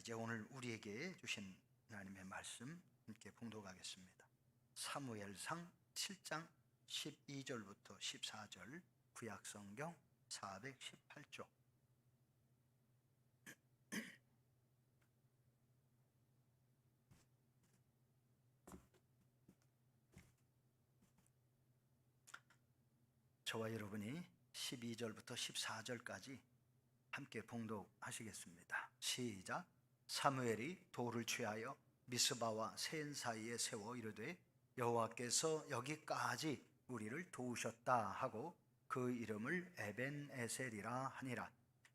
이제 오늘 우리에게 주신 하나님의 말씀 함께 봉독하겠습니다. 사무엘상 7장 12절부터 14절, 구약성경 418쪽. 저와 여러분이 12절부터 14절까지 함께 봉독하시겠습니다. 시작. 사무엘이 돌을 취하여 미스바와 센 사이에 세워 이르되 여호와께서 여기까지 우리를 도우셨다 하고 그 이름을 에벤에셀이라 하니라.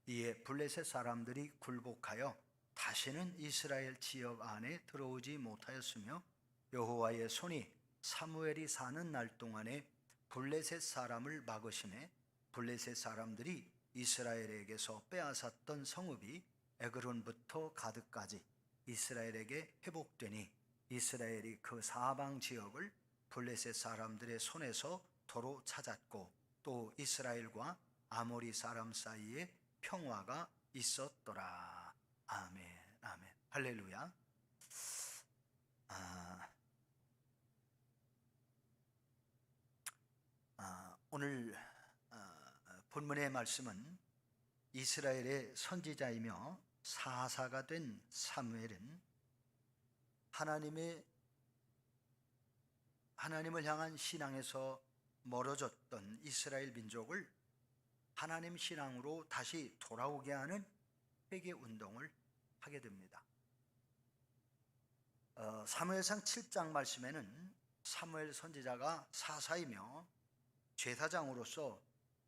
이에 블레셋 사람들이 굴복하여 다시는 이스라엘 지역 안에 들어오지 못하였으며 여호와의 손이 사무엘이 사는 날 동안에 블레셋 사람을 막으심에 블레셋 사람들이 이스라엘에게서 빼앗았던 성읍이 에그론부터 가드까지 이스라엘에게 회복되니 이스라엘이 그 사방 지역을 블레셋 사람들의 손에서 도로 찾았고 또 이스라엘과 아모리 사람 사이에 평화가 있었더라. 아멘, 아멘, 할렐루야. 오늘 본문의 말씀은 이스라엘의 선지자이며 사사가 된 사무엘은 하나님을 향한 신앙에서 멀어졌던 이스라엘 민족을 하나님 신앙으로 다시 돌아오게 하는 회개 운동을 하게 됩니다. 사무엘상 7장 말씀에는 사무엘 선지자가 사사이며 제사장으로서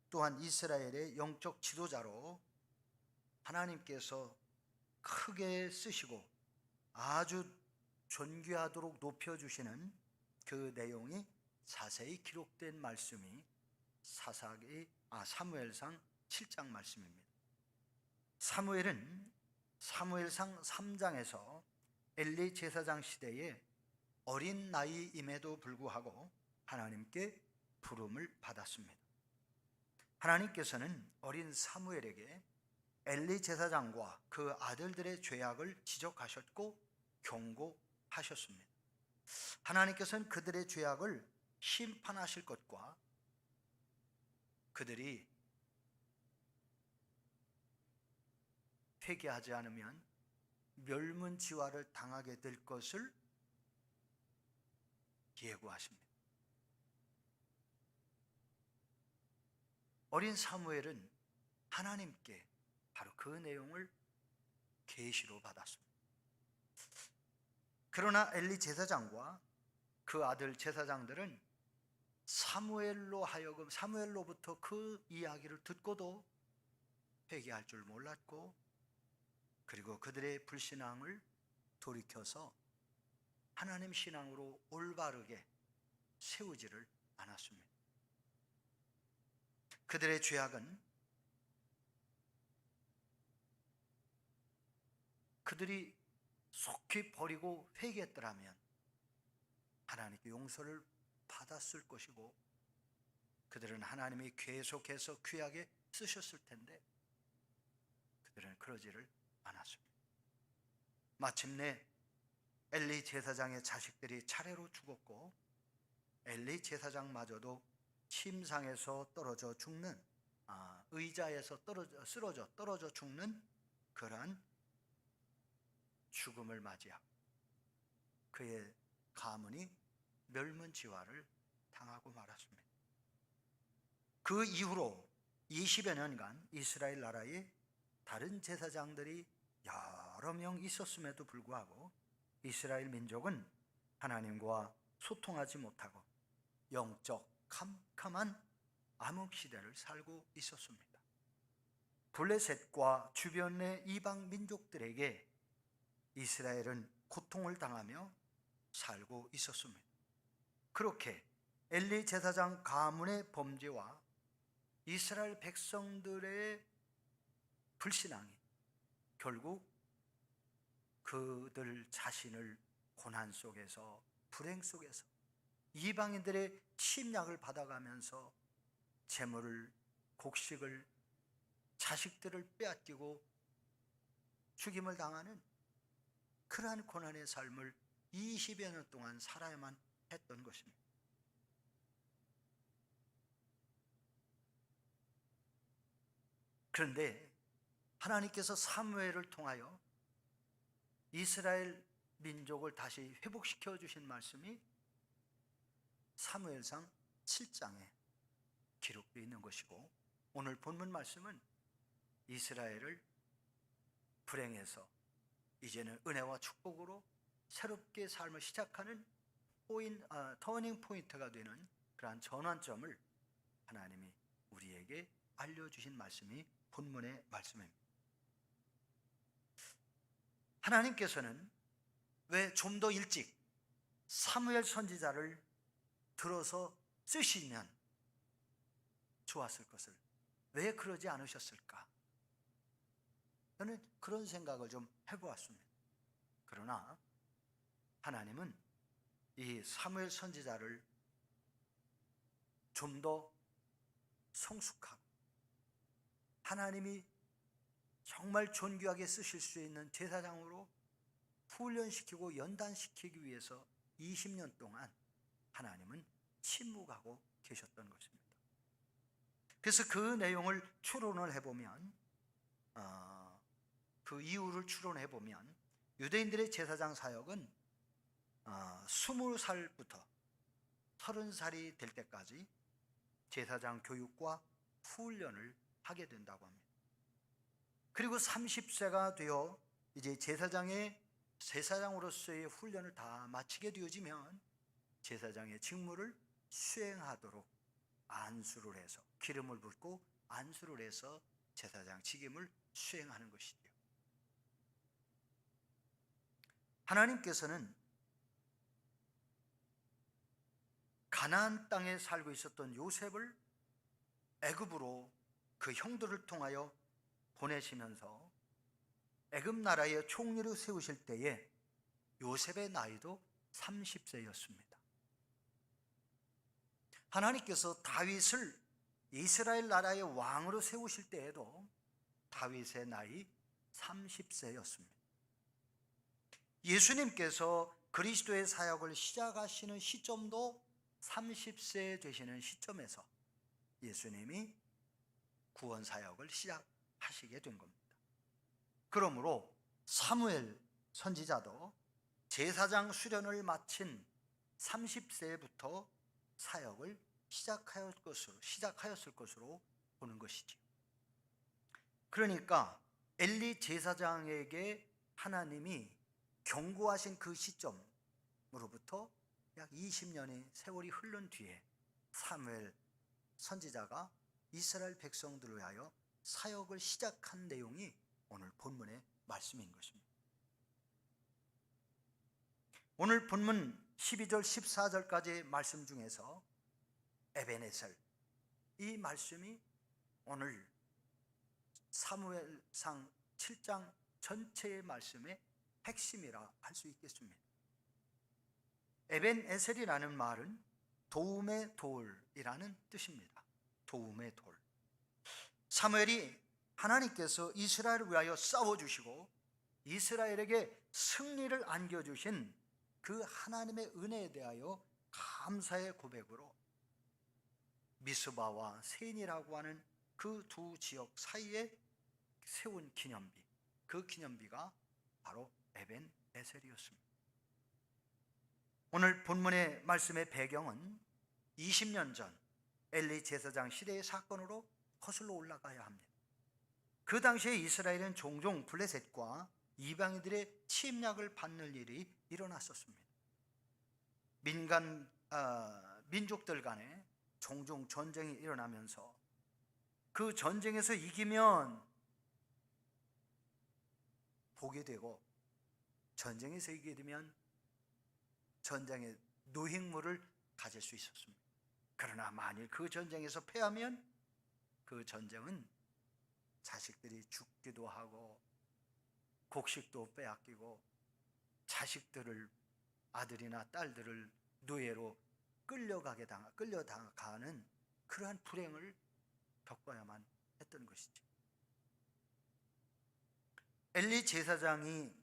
또한 이스라엘의 영적 지도자로 하나님께서 크게 쓰시고 아주 존귀하도록 높여주시는 그 내용이 자세히 기록된 말씀이 사무엘상 7장 말씀입니다. 사무엘은 사무엘상 3장에서 엘리 제사장 시대에 어린 나이임에도 불구하고 하나님께 부름을 받았습니다. 하나님께서는 어린 사무엘에게 엘리 제사장과 그 아들들의 죄악을 지적하셨고 경고하셨습니다. 하나님께서는 그들의 죄악을 심판하실 것과 그들이 회개하지 않으면 멸문지화를 당하게 될 것을 예고하십니다. 어린 사무엘은 하나님께 바로 그 내용을 계시로 받았습니다. 그러나 엘리 제사장과 그 아들 제사장들은 사무엘로부터 그 이야기를 듣고도 회개할 줄 몰랐고, 그리고 그들의 불신앙을 돌이켜서 하나님 신앙으로 올바르게 세우지를 않았습니다. 그들의 죄악은 그들이 속히 버리고 회개했더라면 하나님께 용서를 받았을 것이고 그들은 하나님이 계속해서 귀하게 쓰셨을 텐데 그들은 그러지를 않았습니다. 마침내 엘리 제사장의 자식들이 차례로 죽었고 엘리 제사장마저도 침상에서 떨어져 죽는, 의자에서 쓰러져 죽는 그러한 죽음을 맞이하고 그의 가문이 멸문지화를 당하고 말았습니다. 그 이후로 20여 년간 이스라엘 나라에 다른 제사장들이 여러 명 있었음에도 불구하고 이스라엘 민족은 하나님과 소통하지 못하고 영적 캄캄한 암흑시대를 살고 있었습니다. 블레셋과 주변의 이방 민족들에게 이스라엘은 고통을 당하며 살고 있었습니다. 그렇게 엘리 제사장 가문의 범죄와 이스라엘 백성들의 불신앙이 결국 그들 자신을 고난 속에서, 불행 속에서 이방인들의 침략을 받아가면서 재물을, 곡식을, 자식들을 빼앗기고 죽임을 당하는 그러한 고난의 삶을 20여 년 동안 살아야만 했던 것입니다. 그런데 하나님께서 사무엘을 통하여 이스라엘 민족을 다시 회복시켜 주신 말씀이 사무엘상 7장에 기록되어 있는 것이고, 오늘 본문 말씀은 이스라엘을 불행해서 이제는 은혜와 축복으로 새롭게 삶을 시작하는 터닝 포인트가 되는 그러한 전환점을 하나님이 우리에게 알려주신 말씀이 본문의 말씀입니다. 하나님께서는 왜 좀 더 일찍 사무엘 선지자를 들어서 쓰시면 좋았을 것을 왜 그러지 않으셨을까? 저는 그런 생각을 좀 해보았습니다. 그러나 하나님은 이 사무엘 선지자를 좀 더 성숙하고 하나님이 정말 존귀하게 쓰실 수 있는 제사장으로 훈련시키고 연단시키기 위해서 20년 동안 하나님은 침묵하고 계셨던 것입니다. 그래서 그 내용을 추론을 해보면, 그 이유를 추론해 보면 유대인들의 제사장 사역은 20살부터 30살이 될 때까지 제사장 교육과 훈련을 하게 된다고 합니다. 그리고 30세가 되어 이제 제사장으로서의 훈련을 다 마치게 되어지면 제사장의 직무를 수행하도록 안수를 해서 기름을 붓고 안수를 해서 제사장 직임을 수행하는 것이죠. 하나님께서는 가나안 땅에 살고 있었던 요셉을 애굽으로 그 형들을 통하여 보내시면서 애굽 나라의 총리로 세우실 때에 요셉의 나이도 30세였습니다. 하나님께서 다윗을 이스라엘 나라의 왕으로 세우실 때에도 다윗의 나이 30세였습니다. 예수님께서 그리스도의 사역을 시작하시는 시점도 30세 되시는 시점에서 예수님이 구원 사역을 시작하시게 된 겁니다. 그러므로 사무엘 선지자도 제사장 수련을 마친 30세부터 사역을 시작하였을 것으로 보는 것이죠. 그러니까 엘리 제사장에게 하나님이 경고하신 그 시점으로부터 약 20년의 세월이 흐른 뒤에 사무엘 선지자가 이스라엘 백성들을 위하여 사역을 시작한 내용이 오늘 본문의 말씀인 것입니다. 오늘 본문 12절 14절까지의 말씀 중에서 에벤에셀, 이 말씀이 오늘 사무엘상 7장 전체의 말씀의 핵심이라 할 수 있겠습니다. 에벤에셀이라는 말은 도움의 돌이라는 뜻입니다. 도움의 돌. 사무엘이 하나님께서 이스라엘을 위하여 싸워주시고 이스라엘에게 승리를 안겨주신 그 하나님의 은혜에 대하여 감사의 고백으로 미스바와 센이라고 하는 그 두 지역 사이에 세운 기념비, 그 기념비가 바로 에벤에셀이었습니다. 오늘 본문의 말씀의 배경은 20년 전 엘리 제사장 시대의 사건으로 거슬러 올라가야 합니다. 그 당시에 이스라엘은 종종 블레셋과 이방인들의 침략을 받는 일이 일어났었습니다. 민족들 간에 종종 전쟁이 일어나면서 그 전쟁에서 이기면 복이 되고 전쟁에서 이기게 되면 전쟁의 노획물을 가질 수 있었습니다. 그러나 만일 그 전쟁에서 패하면 그 전쟁은 자식들이 죽기도 하고 곡식도 빼앗기고 자식들을, 아들이나 딸들을 노예로 끌려가는 그러한 불행을 겪어야만 했던 것이죠. 엘리 제사장이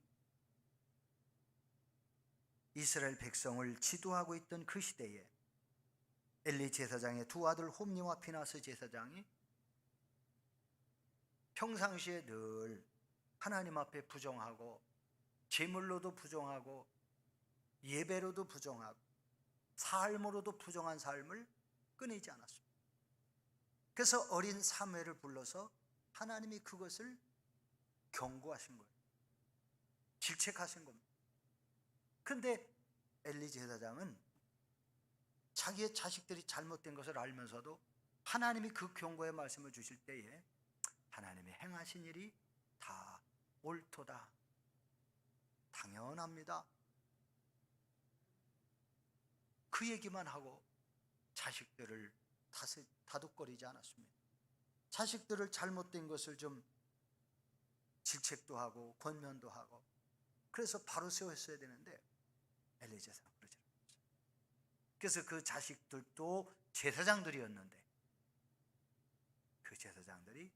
이스라엘 백성을 지도하고 있던 그 시대에 엘리 제사장의 두 아들 홈니와 피나스 제사장이 평상시에 늘 하나님 앞에 부정하고 제물로도 부정하고 예배로도 부정하고 삶으로도 부정한 삶을 끊이지 않았습니다. 그래서 어린 사무엘을 불러서 하나님이 그것을 경고하신 거예요. 질책하신 겁니다. 그런데 엘리 제사장은 자기의 자식들이 잘못된 것을 알면서도 하나님이 그 경고의 말씀을 주실 때에 하나님이 행하신 일이 다 옳도다, 당연합니다, 그 얘기만 하고 자식들을 다독거리지 않았습니다. 자식들을 잘못된 것을 좀 질책도 하고 권면도 하고 그래서 바로 세웠어야 되는데 엘리 제사장은 그러지 않았어요. 그래서 그 자식들도 제사장들이었는데 그 제사장들이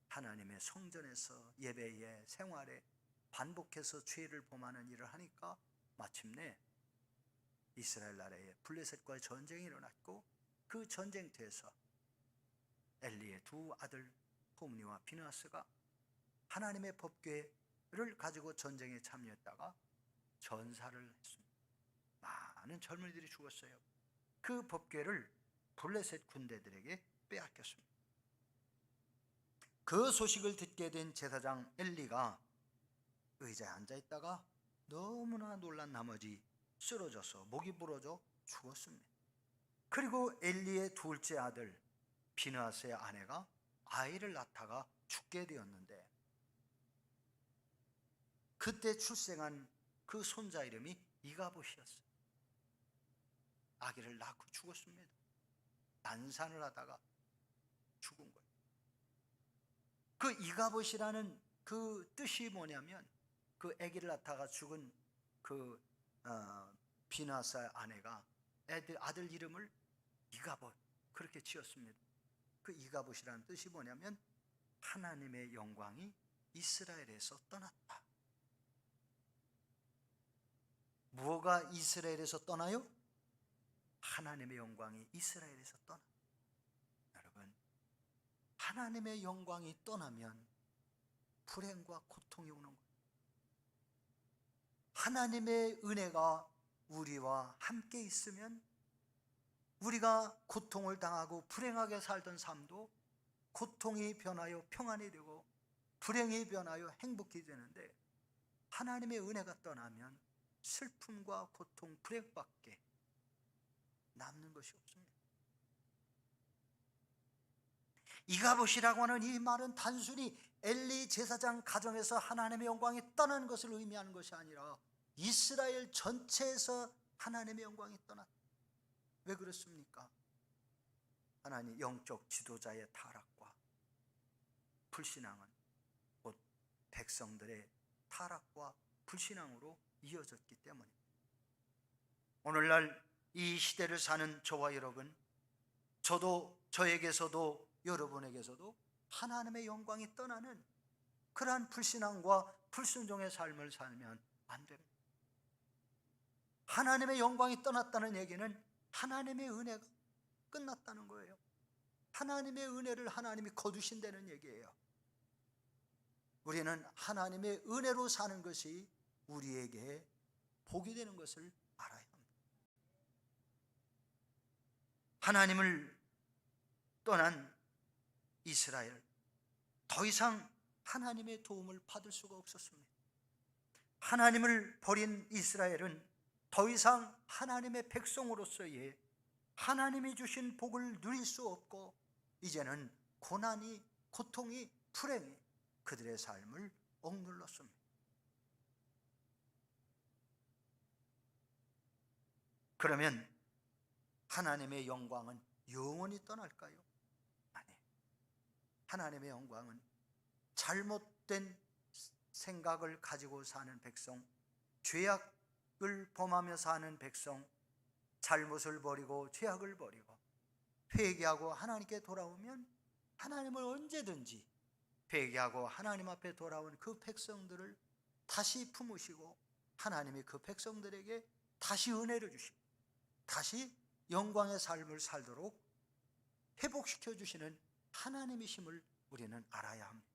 하나님의 성전에서 예배에 생활에 반복해서 죄를 범하는 일을 하니까 마침내 이스라엘 나라에 블레셋과의 전쟁이 일어났고 그 전쟁터에서 엘리의 두 아들 홈니와 비느하스가 하나님의 법궤를 가지고 전쟁에 참여했다가 전사를 했습니다. 많은 젊은이들이 죽었어요. 그 법궤를 블레셋 군대들에게 빼앗겼습니다. 그 소식을 듣게 된 제사장 엘리가 의자에 앉아있다가 너무나 놀란 나머지 쓰러져서 목이 부러져 죽었습니다. 그리고 엘리의 둘째 아들 비느하스의 아내가 아이를 낳다가 죽게 되었는데 그때 출생한 그 손자 이름이 이가봇이었어요. 아기를 낳고 죽었습니다. 난산을 하다가 죽은 거예요. 그 이가봇이라는 그 뜻이 뭐냐면 그 아기를 낳다가 죽은 그 비느하스의 아내가 아들 이름을 이가봇 그렇게 지었습니다. 그 이가봇이라는 뜻이 뭐냐면 하나님의 영광이 이스라엘에서 떠났다. 무엇가 이스라엘에서 떠나요? 하나님의 영광이 이스라엘에서 떠나. 여러분, 하나님의 영광이 떠나면 불행과 고통이 오는 거예요. 하나님의 은혜가 우리와 함께 있으면 우리가 고통을 당하고 불행하게 살던 삶도 고통이 변하여 평안이 되고 불행이 변하여 행복이 되는데 하나님의 은혜가 떠나면 슬픔과 고통, 불행밖에 남는 것이 없습니다. 이가봇이라고 하는 이 말은 단순히 엘리 제사장 가정에서 하나님의 영광이 떠나는 것을 의미하는 것이 아니라 이스라엘 전체에서 하나님의 영광이 떠났다. 왜 그렇습니까? 하나님 영적 지도자의 타락과 불신앙은 곧 백성들의 타락과 불신앙으로 이어졌기 때문입니다. 오늘날 이 시대를 사는 저와 여러분, 저도 저에게서도 여러분에게서도 하나님의 영광이 떠나는 그러한 불신앙과 불순종의 삶을 살면 안 됩니다. 하나님의 영광이 떠났다는 얘기는 하나님의 은혜가 끝났다는 거예요. 하나님의 은혜를 하나님이 거두신다는 얘기예요. 우리는 하나님의 은혜로 사는 것이 우리에게 복이 되는 것을 알아야 합니다. 하나님을 떠난 이스라엘, 더 이상 하나님의 도움을 받을 수가 없었습니다. 하나님을 버린 이스라엘은 더 이상 하나님의 백성으로서의 하나님이 주신 복을 누릴 수 없고 이제는 고난이, 고통이, 불행이 그들의 삶을 억눌렀습니다. 그러면 하나님의 영광은 영원히 떠날까요? 아니, 하나님의 영광은 잘못된 생각을 가지고 사는 백성, 죄악을 범하며 사는 백성, 잘못을 버리고 죄악을 버리고 회개하고 하나님께 돌아오면 하나님을 언제든지 회개하고 하나님 앞에 돌아온 그 백성들을 다시 품으시고 하나님이 그 백성들에게 다시 은혜를 주시고 다시 영광의 삶을 살도록 회복시켜 주시는 하나님이심을 우리는 알아야 합니다.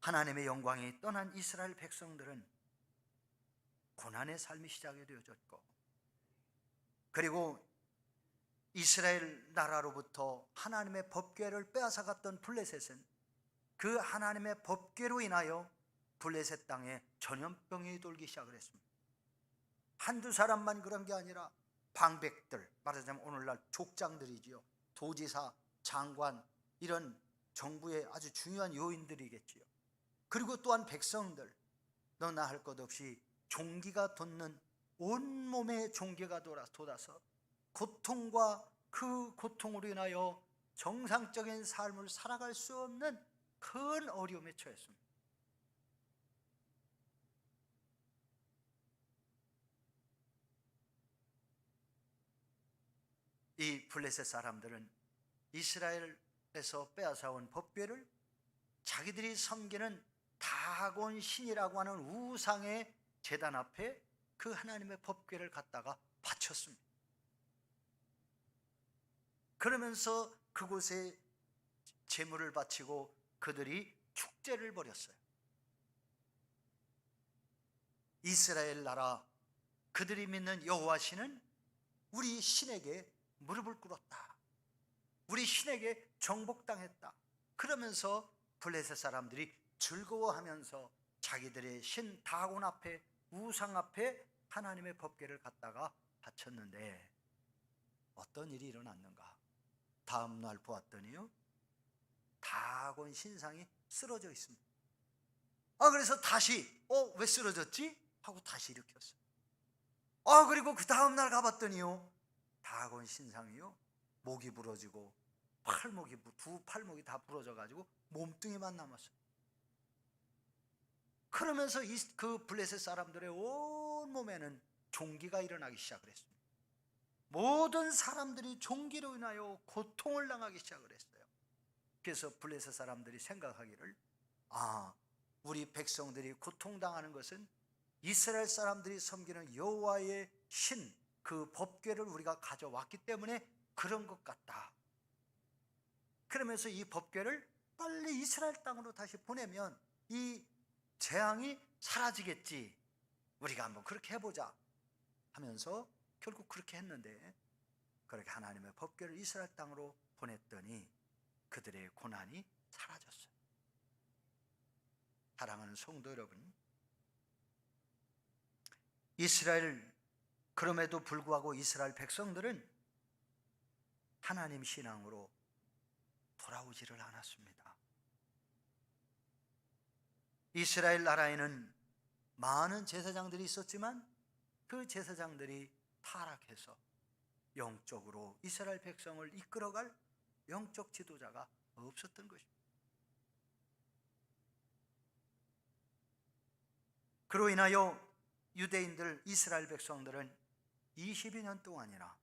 하나님의 영광이 떠난 이스라엘 백성들은 고난의 삶이 시작이 되어졌고, 그리고 이스라엘 나라로부터 하나님의 법궤를 빼앗아갔던 블레셋은 그 하나님의 법궤로 인하여 블레셋 땅에 전염병이 돌기 시작을 했습니다. 한두 사람만 그런 게 아니라 방백들, 말하자면 오늘날 족장들이지요. 도지사, 장관, 이런 정부의 아주 중요한 요인들이겠지요. 그리고 또한 백성들, 너나 할 것 없이 종기가 돋는, 온몸에 종기가 돋아서 고통과 그 고통으로 인하여 정상적인 삶을 살아갈 수 없는 큰 어려움에 처했습니다. 이 블레셋 사람들은 이스라엘에서 빼앗아온 법궤를 자기들이 섬기는 다곤 신이라고 하는 우상의 제단 앞에 그 하나님의 법궤를 갖다가 바쳤습니다. 그러면서 그곳에 제물을 바치고 그들이 축제를 벌였어요. 이스라엘 나라, 그들이 믿는 여호와 신은 우리 신에게 무릎을 꿇었다, 우리 신에게 정복당했다, 그러면서 블레셋 사람들이 즐거워하면서 자기들의 신 다곤 앞에, 우상 앞에 하나님의 법궤를 갖다가 바쳤는데 어떤 일이 일어났는가? 다음 날 보았더니요, 다곤 신상이 쓰러져 있습니다. 그래서 다시 왜 쓰러졌지? 하고 다시 일으켰어요. 그리고 그 다음 날 가봤더니요, 다곤 신상이요, 목이 부러지고 두 팔목이 다 부러져 가지고 몸뚱이만 남았어요. 그러면서 그 블레셋 사람들의 온 몸에는 종기가 일어나기 시작을 했습니다. 모든 사람들이 종기로 인하여 고통을 당하기 시작을 했어요. 그래서 블레셋 사람들이 생각하기를, 우리 백성들이 고통당하는 것은 이스라엘 사람들이 섬기는 여호와의 신, 그 법궤를 우리가 가져왔기 때문에 그런 것 같다. 그러면서 이 법궤를 빨리 이스라엘 땅으로 다시 보내면 이 재앙이 사라지겠지, 우리가 한번 그렇게 해보자 하면서 결국 그렇게 했는데, 그렇게 하나님의 법궤를 이스라엘 땅으로 보냈더니 그들의 고난이 사라졌어요. 사랑하는 성도 여러분, 그럼에도 불구하고 이스라엘 백성들은 하나님 신앙으로 돌아오지를 않았습니다. 이스라엘 나라에는 많은 제사장들이 있었지만 그 제사장들이 타락해서 영적으로 이스라엘 백성을 이끌어갈 영적 지도자가 없었던 것입니다. 그로 인하여 유대인들, 이스라엘 백성들은 22년 동안이나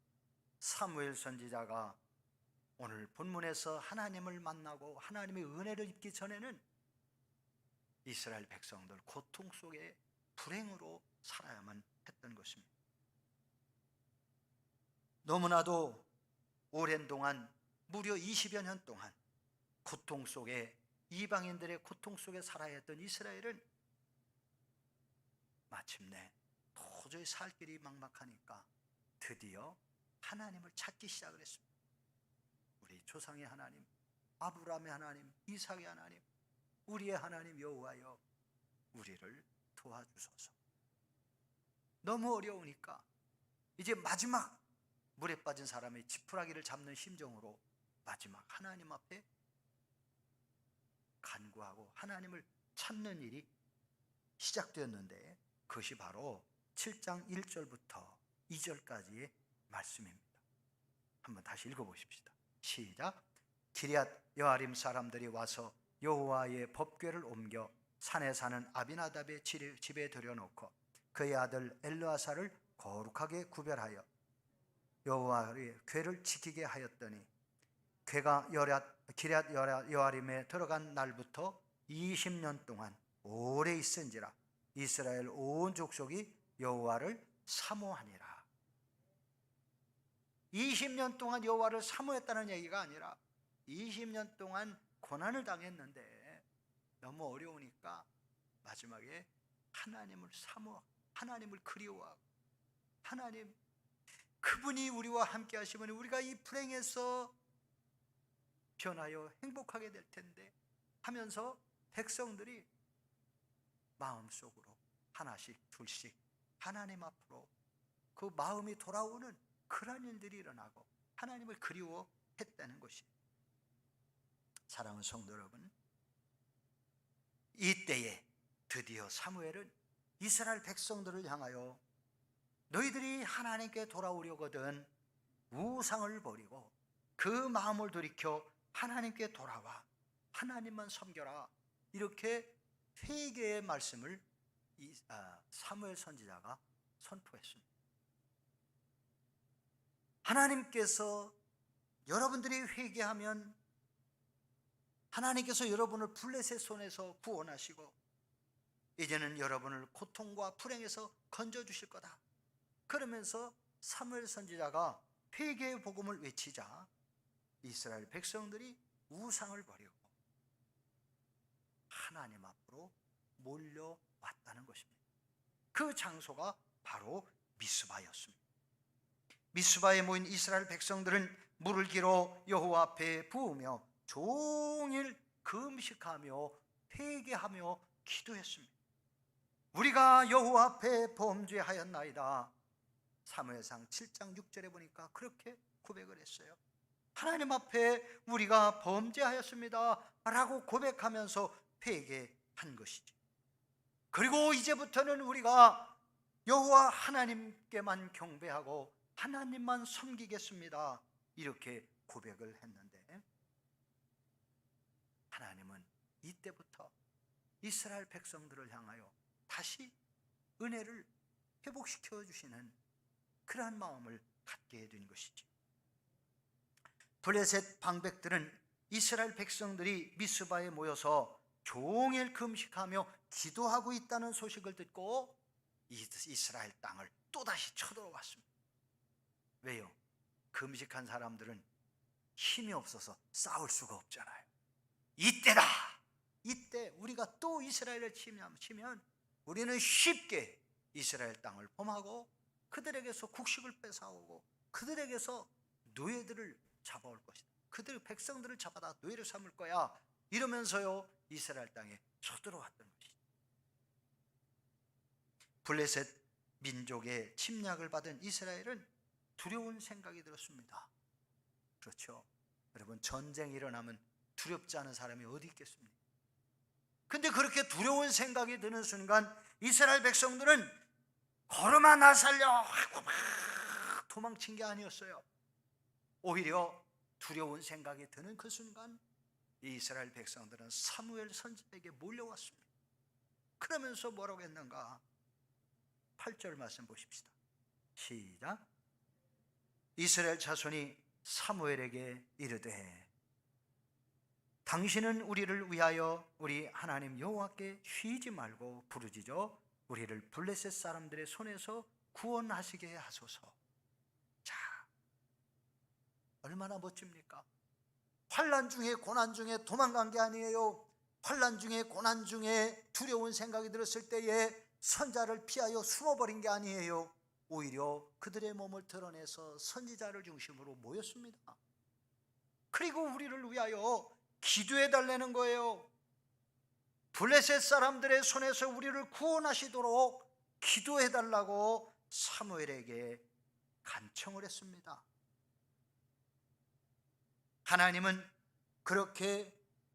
사무엘 선지자가 오늘 본문에서 하나님을 만나고 하나님의 은혜를 입기 전에는 이스라엘 백성들 고통 속에 불행으로 살아야만 했던 것입니다. 너무나도 오랜 동안, 무려 20여 년 동안 고통 속에, 이방인들의 고통 속에 살아야 했던 이스라엘은 마침내 도저히 살 길이 막막하니까 드디어 하나님을 찾기 시작을 했습니다. 우리 조상의 하나님, 아브라함의 하나님, 이삭의 하나님, 우리의 하나님 여호와여, 우리를 도와주소서. 너무 어려우니까 이제 마지막 물에 빠진 사람의 지푸라기를 잡는 심정으로 마지막 하나님 앞에 간구하고 하나님을 찾는 일이 시작되었는데, 그것이 바로 7장 1절부터 2절까지의 말씀입니다. 한번 다시 읽어보십시다. 시작. 기럇 여아림 사람들이 와서 여호와의 법궤를 옮겨 산에 사는 아비나답의 집에 들여놓고 그의 아들 엘르아사를 거룩하게 구별하여 여호와의 궤를 지키게 하였더니 궤가 기럇 여아림에 들어간 날부터 20년 동안 오래 있은지라 이스라엘 온 족속이 여호와를 사모하니라. 20년 동안 여호와를 사모했다는 얘기가 아니라 20년 동안 고난을 당했는데 너무 어려우니까 마지막에 하나님을 하나님을 그리워하고, 하나님 그분이 우리와 함께 하시면 우리가 이 불행에서 변하여 행복하게 될 텐데 하면서 백성들이 마음속으로 하나씩 둘씩 하나님 앞으로 그 마음이 돌아오는 그런 일들이 일어나고 하나님을 그리워했다는 것이. 사랑하는 성도 여러분, 이때에 드디어 사무엘은 이스라엘 백성들을 향하여 너희들이 하나님께 돌아오려거든 우상을 버리고 그 마음을 돌이켜 하나님께 돌아와 하나님만 섬겨라, 이렇게 회개의 말씀을 사무엘 선지자가 선포했습니다. 하나님께서 여러분들이 회개하면 하나님께서 여러분을 블레셋 손에서 구원하시고 이제는 여러분을 고통과 불행에서 건져주실 거다. 그러면서 사무엘 선지자가 회개의 복음을 외치자 이스라엘 백성들이 우상을 버리고 하나님 앞으로 몰려왔다는 것입니다. 그 장소가 바로 미스바였습니다. 미스바에 모인 이스라엘 백성들은 물을 길어 여호와 앞에 부으며 종일 금식하며 회개하며 기도했습니다. 우리가 여호와 앞에 범죄하였나이다. 사무엘상 7장 6절에 보니까 그렇게 고백을 했어요. 하나님 앞에 우리가 범죄하였습니다 라고 고백하면서 회개한 것이죠. 그리고 이제부터는 우리가 여호와 하나님께만 경배하고 하나님만 섬기겠습니다, 이렇게 고백을 했는데 하나님은 이때부터 이스라엘 백성들을 향하여 다시 은혜를 회복시켜 주시는 그러한 마음을 갖게 된 것이죠. 블레셋 방백들은 이스라엘 백성들이 미스바에 모여서 종일 금식하며 기도하고 있다는 소식을 듣고 이스라엘 땅을 또다시 쳐들어왔습니다. 왜요? 금식한 사람들은 힘이 없어서 싸울 수가 없잖아요. 이때다! 이때 우리가 또 이스라엘을 치면 우리는 쉽게 이스라엘 땅을 범하고 그들에게서 국식을 뺏어오고 그들에게서 노예들을 잡아올 것이다. 그들 백성들을 잡아다 노예를 삼을 거야. 이러면서요 이스라엘 땅에 쳐들어왔던 것이죠. 블레셋 민족의 침략을 받은 이스라엘은 두려운 생각이 들었습니다. 그렇죠. 여러분, 전쟁이 일어나면 두렵지 않은 사람이 어디 있겠습니까? 근데 그렇게 두려운 생각이 드는 순간 이스라엘 백성들은 걸음아 나 살려 하고 막 도망친 게 아니었어요. 오히려 두려운 생각이 드는 그 순간 이스라엘 백성들은 사무엘 선지자에게 몰려왔습니다. 그러면서 뭐라고 했는가? 8절 말씀 보십시다. 시작. 이스라엘 자손이 사무엘에게 이르되 당신은 우리를 위하여 우리 하나님 여호와께 쉬지 말고 부르짖어 우리를 블레셋 사람들의 손에서 구원하시게 하소서. 자, 얼마나 멋집니까? 환난 중에 고난 중에 도망간 게 아니에요. 환난 중에 고난 중에 두려운 생각이 들었을 때에 선자를 피하여 숨어버린 게 아니에요. 오히려 그들의 몸을 드러내서 선지자를 중심으로 모였습니다. 그리고 우리를 위하여 기도해 달라는 거예요. 블레셋 사람들의 손에서 우리를 구원하시도록 기도해 달라고 사무엘에게 간청을 했습니다. 하나님은 그렇게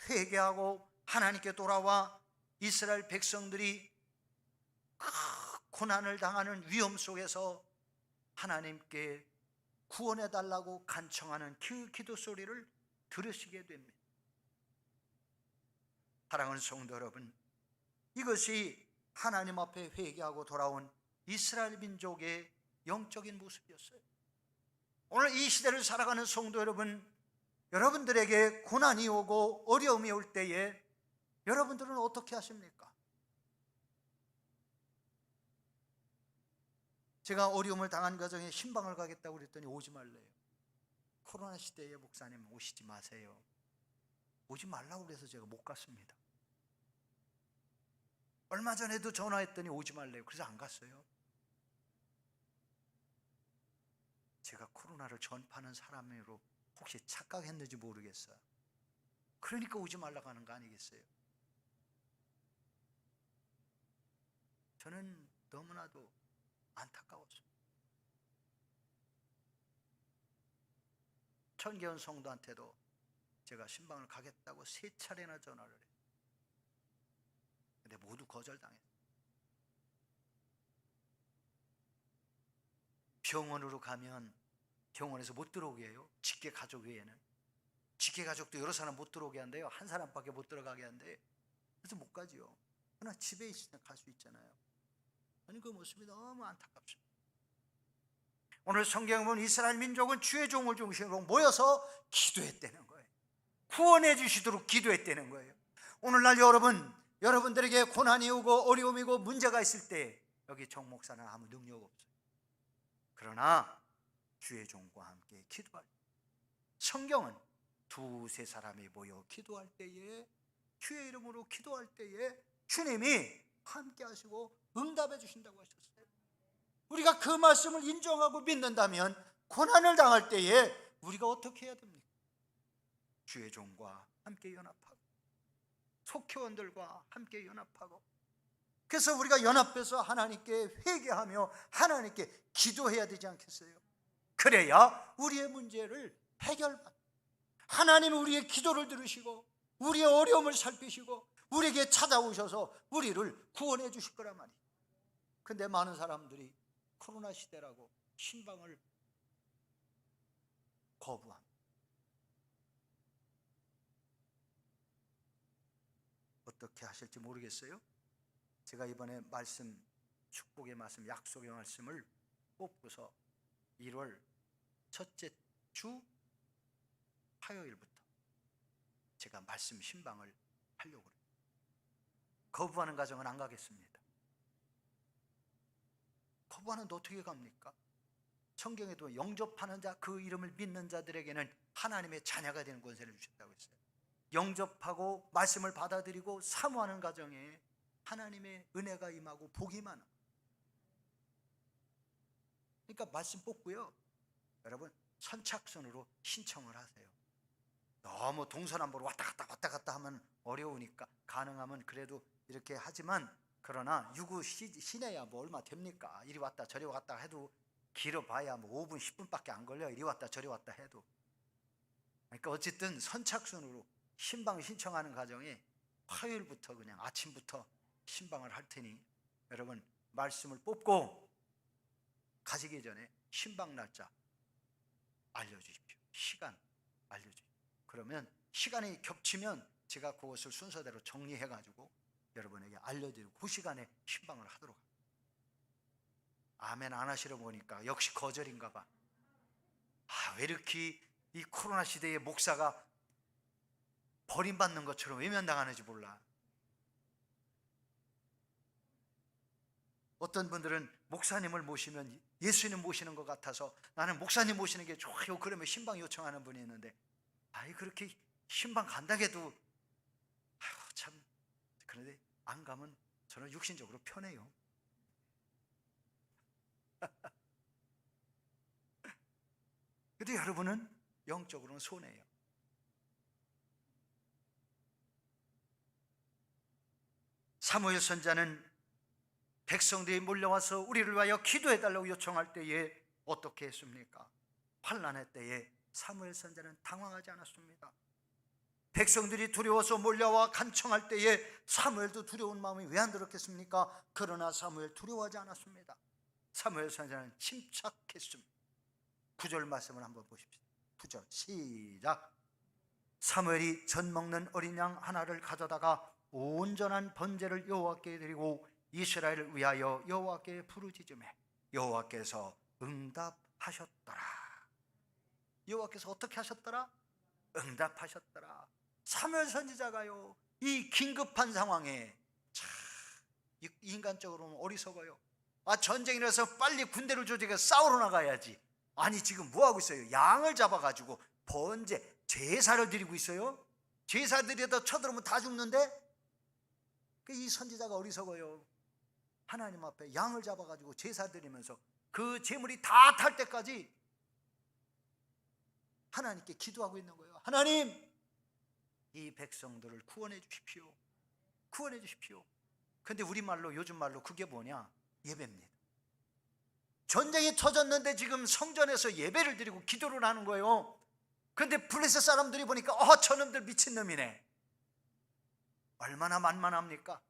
회개하고 하나님께 돌아와 이스라엘 백성들이 고난을 당하는 위험 속에서 하나님께 구원해 달라고 간청하는 그 기도 소리를 들으시게 됩니다. 사랑하는 성도 여러분, 이것이 하나님 앞에 회개하고 돌아온 이스라엘 민족의 영적인 모습이었어요. 오늘 이 시대를 살아가는 성도 여러분, 여러분들에게 고난이 오고 어려움이 올 때에 여러분들은 어떻게 하십니까? 제가 어려움을 당한 가정에 신방을 가겠다고 그랬더니 오지 말래요. 코로나 시대에 목사님 오시지 마세요. 오지 말라고 그래서 제가 못 갔습니다. 얼마 전에도 전화했더니 오지 말래요. 그래서 안 갔어요. 제가 코로나를 전파하는 사람으로 혹시 착각했는지 모르겠어요. 그러니까 오지 말라고 하는 거 아니겠어요? 저는 너무나도 안타까웠어요. 천계원 성도한테도 제가 신방을 가겠다고 3차례나 전화를 해요. 근데 모두 거절당했어요. 병원으로 가면 병원에서 못 들어오게 해요. 직계 가족 외에는. 직계 가족도 여러 사람 못 들어오게 한대요. 한 사람밖에 못 들어가게 한대요. 그래서 못 가지요. 그러나 집에 있으면 갈 수 있잖아요. 아니, 그 모습이 너무 안타깝습니다. 오늘 성경에 보면 이스라엘 민족은 주의 종을 중심으로 모여서 기도했다는 거예요. 구원해 주시도록 기도했다는 거예요. 오늘날 여러분들에게 고난이 오고 어려움이고 문제가 있을 때 여기 정 목사는 아무 능력 없어요. 그러나 주의 종과 함께 기도할 때, 성경은 2-3 사람이 모여 기도할 때에, 주의 이름으로 기도할 때에 주님이 함께 하시고 응답해 주신다고 하셨어요. 우리가 그 말씀을 인정하고 믿는다면 고난을 당할 때에 우리가 어떻게 해야 됩니까? 주의 종과 함께 연합하고 속회원들과 함께 연합하고, 그래서 우리가 연합해서 하나님께 회개하며 하나님께 기도해야 되지 않겠어요? 그래야 우리의 문제를 해결받고 하나님은 우리의 기도를 들으시고 우리의 어려움을 살피시고 우리에게 찾아오셔서 우리를 구원해 주실 거란 말이에요. 근데 많은 사람들이 코로나 시대라고 신방을 거부합니다. 어떻게 하실지 모르겠어요. 제가 이번에 말씀, 축복의 말씀, 약속의 말씀을 뽑고서 1월 첫째 주 화요일부터 제가 말씀 신방을 하려고 그래요. 거부하는 가정은 안 가겠습니다. 거부하는데 어떻게 갑니까? 성경에도 영접하는 자, 그 이름을 믿는 자들에게는 하나님의 자녀가 되는 권세를 주셨다고 했어요. 영접하고 말씀을 받아들이고 사모하는 가정에 하나님의 은혜가 임하고 복이 많아. 그러니까 말씀 뽑고요, 여러분 선착순으로 신청을 하세요. 너무 동서남북으로 왔다 갔다 하면 어려우니까 가능하면 그래도 이렇게 하지만, 그러나 유구 시내야 뭐 얼마 됩니까? 이리 왔다 저리 왔다 해도 길어봐야 뭐 5분 10분밖에 안 걸려요. 이리 왔다 저리 왔다 해도. 그러니까 어쨌든 선착순으로 신방 신청하는 가정에 화요일부터 그냥 아침부터 신방을 할 테니 여러분 말씀을 뽑고 가시기 전에 신방 날짜 알려주십시오. 시간 알려주십시오. 그러면 시간이 겹치면 제가 그것을 순서대로 정리해가지고 여러분에게 알려드리고 그 시간에 신방을 하도록 합니다. 아멘 안 하시려 보니까 역시 거절인가 봐. 왜 이렇게 이 코로나 시대에 목사가 버림받는 것처럼 외면당하는지 몰라. 어떤 분들은 목사님을 모시면 예수님 모시는 것 같아서 나는 목사님 모시는 게 좋아요. 그러면 신방 요청하는 분이 있는데, 그렇게 신방 간다고 해도 참, 그런데 안 가면 저는 육신적으로 편해요. 근데 여러분은 영적으로는 손해예요. 사무엘 선자는 백성들이 몰려와서 우리를 위하여 기도해달라고 요청할 때에 어떻게 했습니까? 환난의 때에 사무엘 선자는 당황하지 않았습니다. 백성들이 두려워서 몰려와 간청할 때에 사무엘도 두려운 마음이 왜 안 들었겠습니까? 그러나 사무엘 두려워하지 않았습니다. 사무엘 선자는 침착했습니다. 9절 말씀을 한번 보십시오. 9절 시작. 사무엘이 젖 먹는 어린 양 하나를 가져다가 온전한 번제를 여호와께 드리고 이스라엘을 위하여 여호와께 부르짖으매 여호와께서 응답하셨더라. 여호와께서 어떻게 하셨더라? 응답하셨더라. 사무엘 선지자가요 이 긴급한 상황에 참 인간적으로는 어리석어요. 전쟁이라서 빨리 군대를 조직해서 싸우러 나가야지. 아니 지금 뭐하고 있어요? 양을 잡아가지고 번제 제사를 드리고 있어요. 제사 드리다 쳐들어오면 다 죽는데, 이 선지자가 어리석어요. 하나님 앞에 양을 잡아가지고 제사 드리면서 그 제물이 다 탈 때까지 하나님께 기도하고 있는 거예요. 하나님, 이 백성들을 구원해 주십시오. 구원해 주십시오. 근데 우리말로, 요즘 말로 그게 뭐냐? 예배입니다. 전쟁이 터졌는데 지금 성전에서 예배를 드리고 기도를 하는 거예요. 근데 블레셋 사람들이 보니까 저놈들 미친놈이네. 얼마나 만만합니까?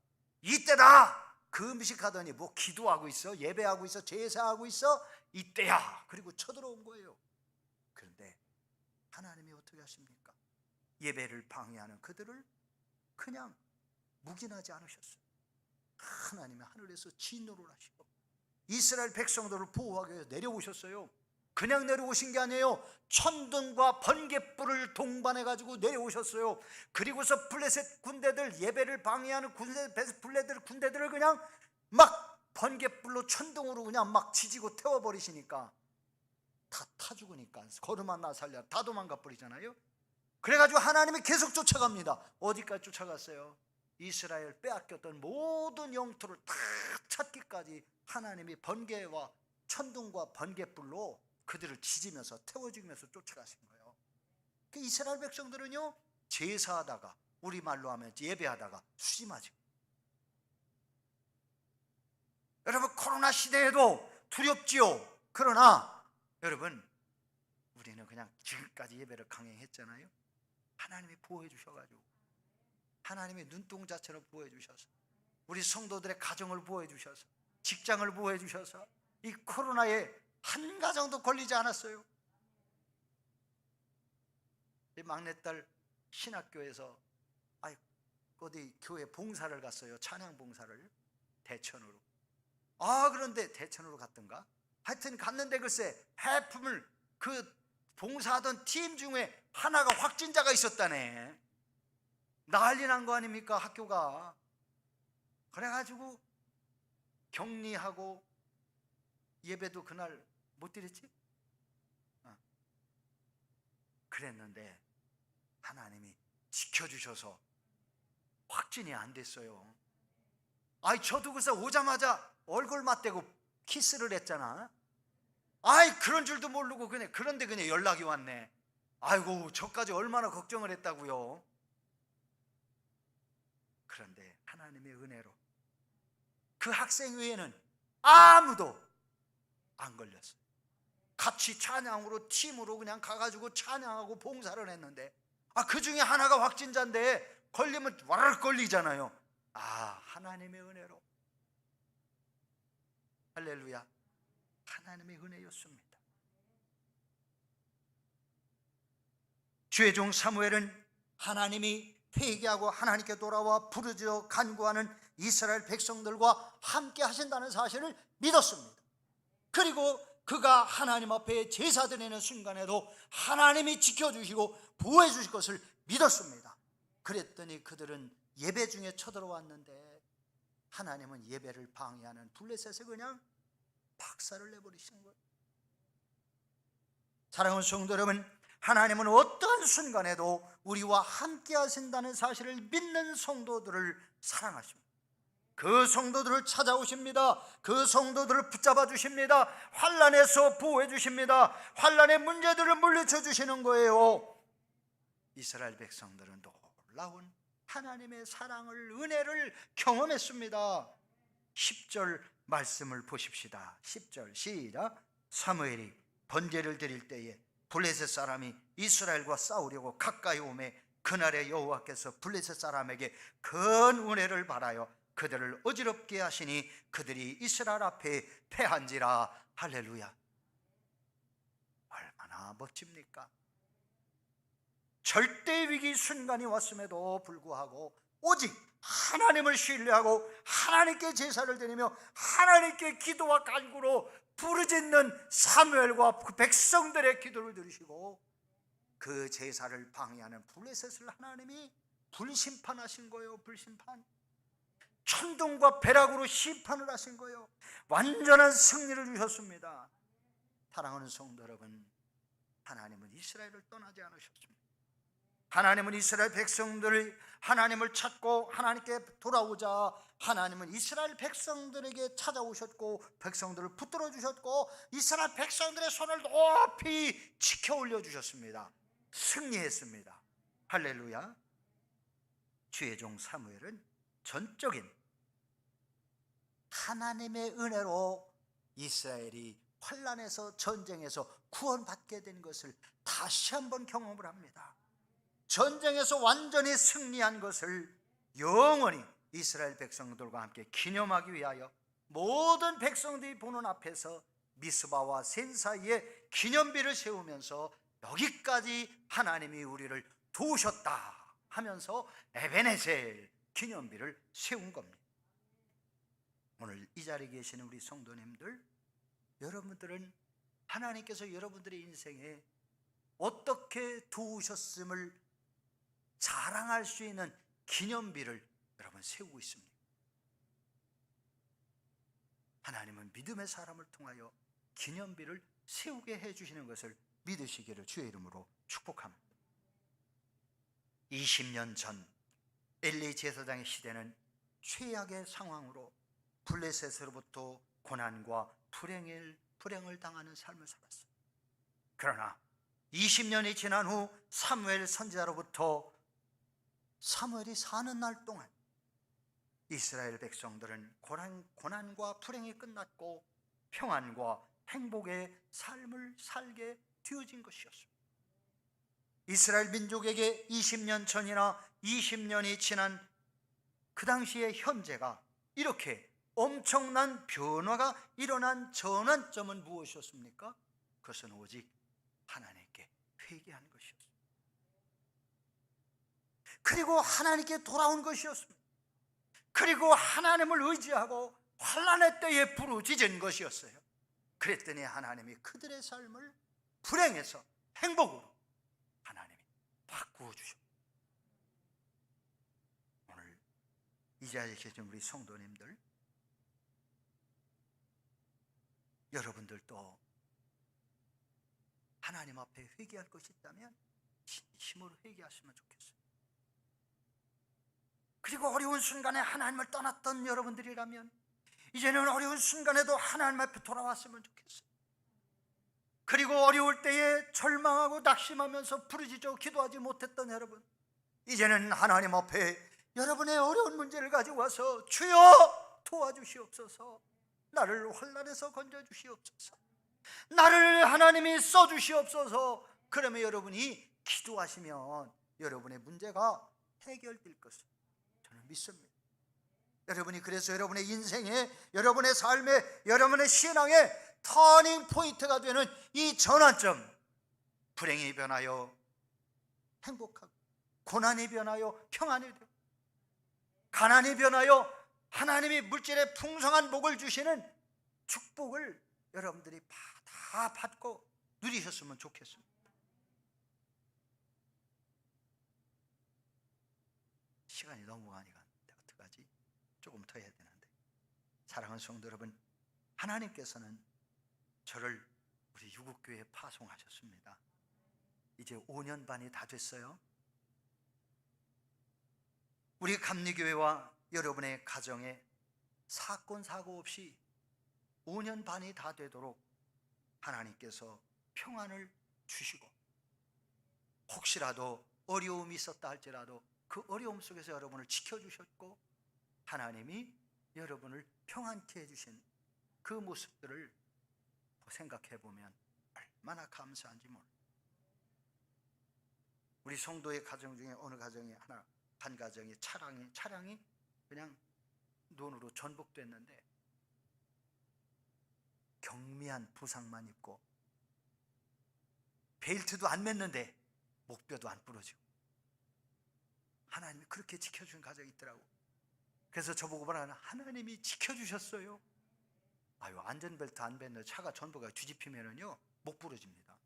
이때다! 그 음식하더니 뭐 기도하고 있어? 예배하고 있어? 제사하고 있어? 이때야! 그리고 쳐들어온 거예요. 그런데 하나님이 어떻게 하십니까? 예배를 방해하는 그들을 그냥 묵인하지 않으셨어요. 하나님이 하늘에서 진노를 하시고 이스라엘 백성들을 보호하기 위해서 내려오셨어요. 그냥 내려오신 게 아니에요. 천둥과 번갯불을 동반해가지고 내려오셨어요. 그리고서 블레셋 군대들, 예배를 방해하는 군대들을 그냥 막 번갯불로 천둥으로 그냥 막 지지고 태워버리시니까 다 타 죽으니까 걸음만 나 살려 다 도망가 버리잖아요. 그래가지고 하나님이 계속 쫓아갑니다. 어디까지 쫓아갔어요? 이스라엘 빼앗겼던 모든 영토를 다 찾기까지 하나님이 번개와 천둥과 번개불로 그들을 지지면서 태워 죽이면서 쫓아가신 거예요. 그 이스라엘 백성들은요, 제사하다가, 우리말로 하면 예배하다가 수심하죠. 여러분, 코로나 시대에도 두렵지요. 그러나 여러분, 우리는 그냥 지금까지 예배를 강행했잖아요. 하나님이 보호해 주셔가지고, 하나님의 눈동자처럼 보호해 주셔서, 우리 성도들의 가정을 보호해 주셔서, 직장을 보호해 주셔서 이 코로나에 한 가정도 걸리지 않았어요. 이 막내딸 신학교에서 어디 교회 봉사를 갔어요. 찬양 봉사를 대천으로. 그런데 대천으로 갔던가? 하여튼 갔는데 글쎄 해품을 그 봉사하던 팀 중에 하나가 확진자가 있었다네. 난리 난 거 아닙니까? 학교가. 그래가지고 격리하고 예배도 그날 못 드렸지? 그랬는데 하나님이 지켜주셔서 확진이 안 됐어요. 저도 글쎄 오자마자 얼굴 맞대고 키스를 했잖아. 그런 줄도 모르고 그런데 그냥 연락이 왔네. 아이고, 저까지 얼마나 걱정을 했다고요. 그런데 하나님의 은혜로 그 학생 외에는 아무도 안 걸렸어요. 같이 찬양으로 팀으로 그냥 가가지고 찬양하고 봉사를 했는데 그 중에 하나가 확진자인데 걸리면 와르르 걸리잖아요. 하나님의 은혜로. 할렐루야. 하나님의 은혜였습니다. 주의 종 사무엘은 하나님이 회개하고 하나님께 돌아와 부르짖어 간구하는 이스라엘 백성들과 함께 하신다는 사실을 믿었습니다. 그리고 그가 하나님 앞에 제사 드리는 순간에도 하나님이 지켜주시고 보호해 주실 것을 믿었습니다. 그랬더니 그들은 예배 중에 쳐들어왔는데 하나님은 예배를 방해하는 블레셋에 그냥 박살을 내버리신 거예요. 사랑하는 성도 여러분, 하나님은 어떠한 순간에도 우리와 함께 하신다는 사실을 믿는 성도들을 사랑하십니다. 그 성도들을 찾아오십니다. 그 성도들을 붙잡아 주십니다. 환난에서 보호해 주십니다. 환난의 문제들을 물리쳐 주시는 거예요. 이스라엘 백성들은 놀라운 하나님의 사랑을, 은혜를 경험했습니다. 10절 말씀을 보십시다. 10절 시작. 사무엘이 번제를 드릴 때에 블레셋 사람이 이스라엘과 싸우려고 가까이 오매 그날에 여호와께서 블레셋 사람에게 큰 은혜를 바라여 그들을 어지럽게 하시니 그들이 이스라엘 앞에 패한지라. 할렐루야. 얼마나 멋집니까? 절대 위기 순간이 왔음에도 불구하고 오직 하나님을 신뢰하고 하나님께 제사를 드리며 하나님께 기도와 간구로 부르짖는 사무엘과 그 백성들의 기도를 들으시고 그 제사를 방해하는 블레셋을 하나님이 불심판하신 거예요. 불심판. 천둥과 벼락으로 심판을 하신 거예요. 완전한 승리를 주셨습니다. 사랑하는 성도 여러분, 하나님은 이스라엘을 떠나지 않으셨습니다. 하나님은 이스라엘 백성들을 하나님을 찾고 하나님께 돌아오자 하나님은 이스라엘 백성들에게 찾아오셨고 백성들을 붙들어 주셨고 이스라엘 백성들의 손을 높이 지켜 올려 주셨습니다. 승리했습니다. 할렐루야. 주의 종 사무엘은 전적인 하나님의 은혜로 이스라엘이 환난에서 전쟁에서 구원받게 된 것을 다시 한번 경험을 합니다. 전쟁에서 완전히 승리한 것을 영원히 이스라엘 백성들과 함께 기념하기 위하여 모든 백성들이 보는 앞에서 미스바와 센 사이에 기념비를 세우면서 여기까지 하나님이 우리를 도우셨다 하면서 에베네셀 기념비를 세운 겁니다. 오늘 이 자리에 계시는 우리 성도님들, 여러분들은 하나님께서 여러분들의 인생에 어떻게 도우셨음을 자랑할 수 있는 기념비를 여러분 세우고 있습니다. 하나님은 믿음의 사람을 통하여 기념비를 세우게 해주시는 것을 믿으시기를 주의 이름으로 축복합니다. 20년 전 엘리 제사장의 시대는 최악의 상황으로 블레셋으로부터 고난과 불행을 당하는 삶을 살았어요. 그러나 20년이 지난 후 사무엘 선지자로부터 사무엘이 사는 날 동안 이스라엘 백성들은 고난과 불행이 끝났고 평안과 행복의 삶을 살게 되어진 것이었습니다. 이스라엘 민족에게 20년 전이나 20년이 지난 그 당시의 현재가 이렇게 엄청난 변화가 일어난 전환점은 무엇이었습니까? 그것은 오직 하나님께 회개한 것이었습니다. 그리고 하나님께 돌아온 것이었습니다. 그리고 하나님을 의지하고 환난의 때에 부르짖은 것이었어요. 그랬더니 하나님이 그들의 삶을 불행에서 행복으로 하나님이 바꾸어 주셨습니다. 오늘 이 자리에 계신 우리 성도님들, 여러분들도 하나님 앞에 회개할 것이 있다면 진심으로 회개하시면 좋겠어요. 그리고 어려운 순간에 하나님을 떠났던 여러분들이라면 이제는 어려운 순간에도 하나님 앞에 돌아왔으면 좋겠어요. 그리고 어려울 때에 절망하고 낙심하면서 부르짖어 기도하지 못했던 여러분, 이제는 하나님 앞에 여러분의 어려운 문제를 가지고 와서 주여 도와주시옵소서, 나를 환난에서 건져주시옵소서, 나를 하나님이 써주시옵소서. 그러면 여러분이 기도하시면 여러분의 문제가 해결될 것을 저는 믿습니다. 여러분이 그래서 여러분의 인생에, 여러분의 삶에, 여러분의 신앙에 터닝 포인트가 되는 이 전환점, 불행이 변하여 행복하고 고난이 변하여 평안이 되고 가난이 변하여 하나님이 물질의 풍성한 복을 주시는 축복을 여러분들이 다 받고 누리셨으면 좋겠습니다. 시간이 너무 많이 갔는데 어떡하지? 조금 더 해야 되는데. 사랑하는 성도 여러분, 하나님께서는 저를 우리 유국교회에 파송하셨습니다. 이제 5년 반이 다 됐어요. 우리 감리교회와 여러분의 가정에 사건 사고 없이 5년 반이 다 되도록 하나님께서 평안을 주시고, 혹시라도 어려움이 있었다 할지라도 그 어려움 속에서 여러분을 지켜주셨고 하나님이 여러분을 평안케 해주신 그 모습들을 생각해 보면 얼마나 감사한지 몰라요. 우리 성도의 가정 중에 어느 가정이 하나, 한 가정이 차량이 그냥 논으로 전복됐는데 경미한 부상만 입고 벨트도 안 맸는데 목뼈도 안 부러지고 하나님이 그렇게 지켜준 가정이 있더라고. 그래서 저보고 말하는, 하나님이 지켜주셨어요. 아유, 안전벨트 안 맸는데 차가 전부가 뒤집히면은요 목 부러집니다.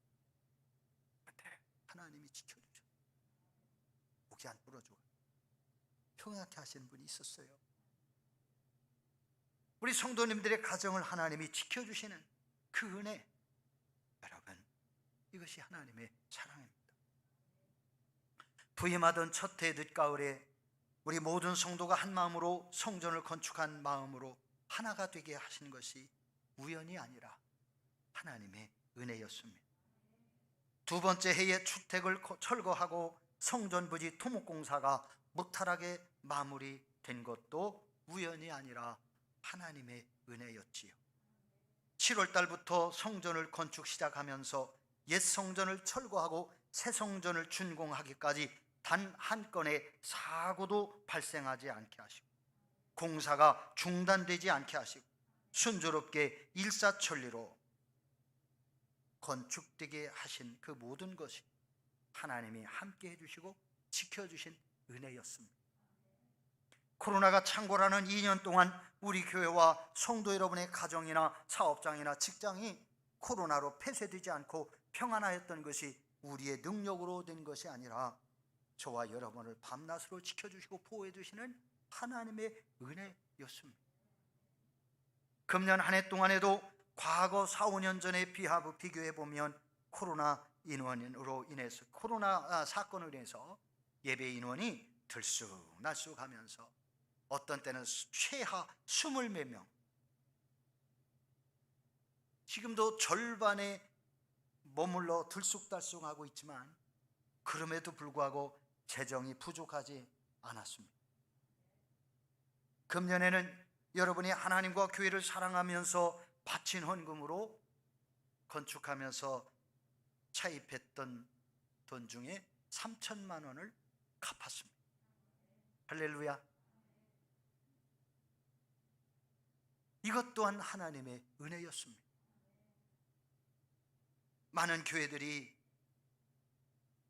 근데 하나님이 지켜주셨어요. 목이 안 부러져. 통역케 하시는 분이 있었어요. 우리 성도님들의 가정을 하나님이 지켜주시는 그 은혜, 여러분, 이것이 하나님의 사랑입니다. 부임하던 첫 해 늦가을에 우리 모든 성도가 한 마음으로 성전을 건축한 마음으로 하나가 되게 하신 것이 우연이 아니라 하나님의 은혜였습니다. 두 번째 해에 주택을 철거하고 성전 부지 토목공사가 무탈하게 마무리된 것도 우연이 아니라 하나님의 은혜였지요. 7월 달부터 성전을 건축 시작하면서 옛 성전을 철거하고 새 성전을 준공하기까지 단 한 건의 사고도 발생하지 않게 하시고 공사가 중단되지 않게 하시고 순조롭게 일사천리로 건축되게 하신 그 모든 것이 하나님이 함께 해주시고 지켜주신 은혜였습니다. 코로나가 창궐하는 2년 동안 우리 교회와 성도 여러분의 가정이나 사업장이나 직장이 코로나로 폐쇄되지 않고 평안하였던 것이 우리의 능력으로 된 것이 아니라 저와 여러분을 밤낮으로 지켜주시고 보호해 주시는 하나님의 은혜였습니다. 금년 한 해 동안에도 과거 4, 5년 전에 비교해 보면 코로나 인원으로 인해서 코로나 사건으로 인해서 예배 인원이 들쑥날쑥하면서 어떤 때는 최하 20몇 명, 지금도 절반에 머물러 들쑥달쑥하고 있지만 그럼에도 불구하고 재정이 부족하지 않았습니다. 금년에는 여러분이 하나님과 교회를 사랑하면서 바친 헌금으로 건축하면서 차입했던 돈 중에 3천만 원을 갚았습니다. 할렐루야. 이것 또한 하나님의 은혜였습니다. 많은 교회들이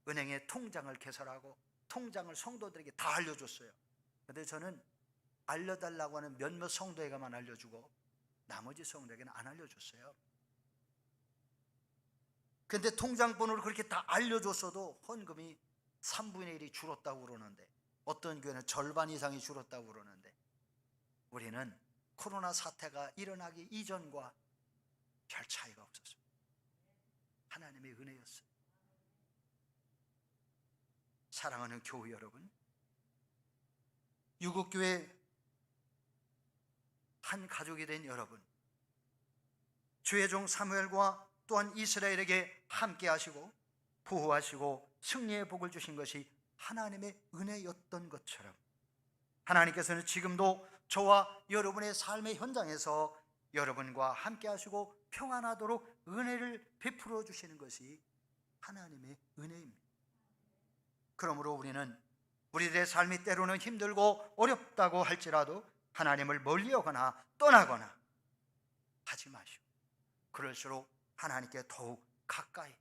은행에 통장을 개설하고 통장을 성도들에게 다 알려줬어요. 그런데 저는 알려달라고 하는 몇몇 성도에게만 알려주고 나머지 성도에게는 안 알려줬어요. 그런데 통장 번호를 그렇게 다 알려줬어도 헌금이 3분의 1이 줄었다고 그러는데, 어떤 교회는 절반 이상이 줄었다고 그러는데, 우리는 코로나 사태가 일어나기 이전과 별 차이가 없었습니다. 하나님의 은혜였어요. 사랑하는 교회 여러분, 유국교회 한 가족이 된 여러분, 주의 종 사무엘과 또한 이스라엘에게 함께 하시고 보호하시고 승리의 복을 주신 것이 하나님의 은혜였던 것처럼 하나님께서는 지금도 저와 여러분의 삶의 현장에서 여러분과 함께 하시고 평안하도록 은혜를 베풀어 주시는 것이 하나님의 은혜입니다. 그러므로 우리는 우리들의 삶이 때로는 힘들고 어렵다고 할지라도 하나님을 멀리하거나 떠나거나 하지 마시오. 그럴수록 하나님께 더욱 가까이,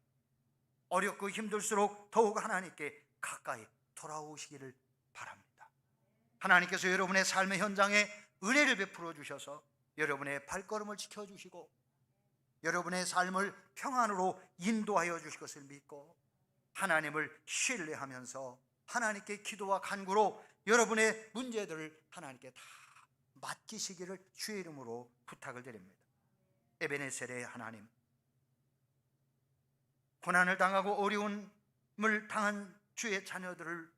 어렵고 힘들수록 더욱 하나님께 가까이 돌아오시기를 바랍니다. 하나님께서 여러분의 삶의 현장에 은혜를 베풀어 주셔서 여러분의 발걸음을 지켜주시고 여러분의 삶을 평안으로 인도하여 주실 것을 믿고 하나님을 신뢰하면서 하나님께 기도와 간구로 여러분의 문제들을 하나님께 다 맡기시기를 주의 이름으로 부탁을 드립니다. 에베네셀의 하나님, 고난을 당하고 어려움을 당한 주의 자녀들을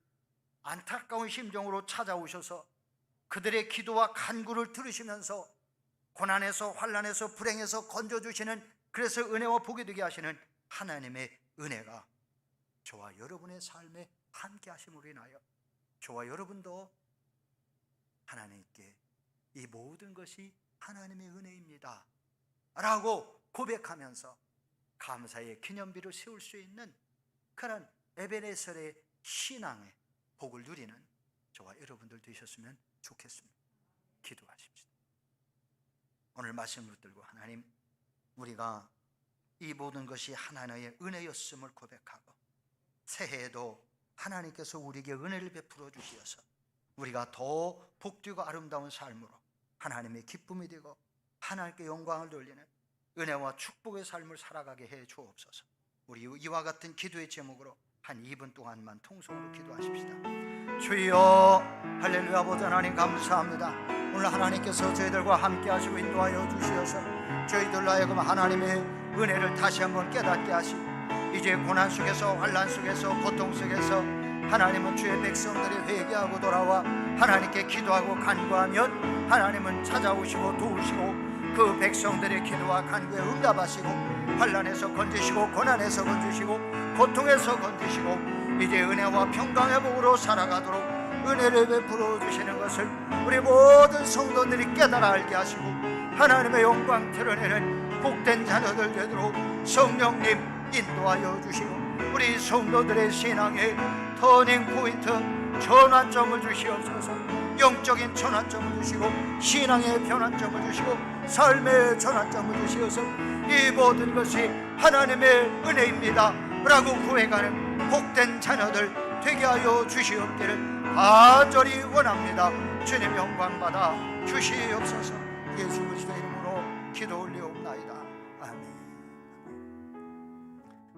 안타까운 심정으로 찾아오셔서 그들의 기도와 간구를 들으시면서 고난에서 환난에서 불행에서 건져주시는, 그래서 은혜와 복이 되게 하시는 하나님의 은혜가 저와 여러분의 삶에 함께 하심으로 인하여 저와 여러분도 하나님께 이 모든 것이 하나님의 은혜입니다 라고 고백하면서 감사의 기념비를 세울 수 있는 그런 에베네셀의 신앙의 복을 누리는 저와 여러분들 되셨으면 좋겠습니다. 기도하십시다. 오늘 말씀을 붙들고 하나님, 우리가 이 모든 것이 하나님의 은혜였음을 고백하고 새해에도 하나님께서 우리에게 은혜를 베풀어 주시어서 우리가 더 복되고 아름다운 삶으로 하나님의 기쁨이 되고 하나님께 영광을 돌리는 은혜와 축복의 삶을 살아가게 해 주옵소서. 우리 이와 같은 기도의 제목으로 한 2분 동안만 통성으로 기도하십시다. 주여, 할렐루야. 아버지 하나님 감사합니다. 오늘 하나님께서 저희들과 함께 하시고 인도하여 주시어서 저희들로 하여금 하나님의 은혜를 다시 한번 깨닫게 하시고, 이제 고난 속에서, 환난 속에서, 고통 속에서 하나님은 주의 백성들이 회개하고 돌아와 하나님께 기도하고 간구하면 하나님은 찾아오시고 도우시고 그 백성들의 기도와 간구에 응답하시고 환난에서 건지시고 고난에서 건지시고 고통에서 건지시고 이제 은혜와 평강의 복으로 살아가도록 은혜를 베풀어 주시는 것을 우리 모든 성도들이 깨달아 알게 하시고 하나님의 영광 드러내는 복된 자녀들 되도록 성령님 인도하여 주시고 우리 성도들의 신앙의 터닝 포인트 전환점을 주시옵소서. 영적인 전환점을 주시고 신앙의 변환점을 주시고 삶의 전환점을 주시어서 이 모든 것이 하나님의 은혜입니다 라고 구해가는 복된 자녀들 되게 하여 주시옵기를 간절히 원합니다. 주님 영광 받아 주시옵소서. 예수 그리스도 이름으로 기도 올리옵나이다. 아멘.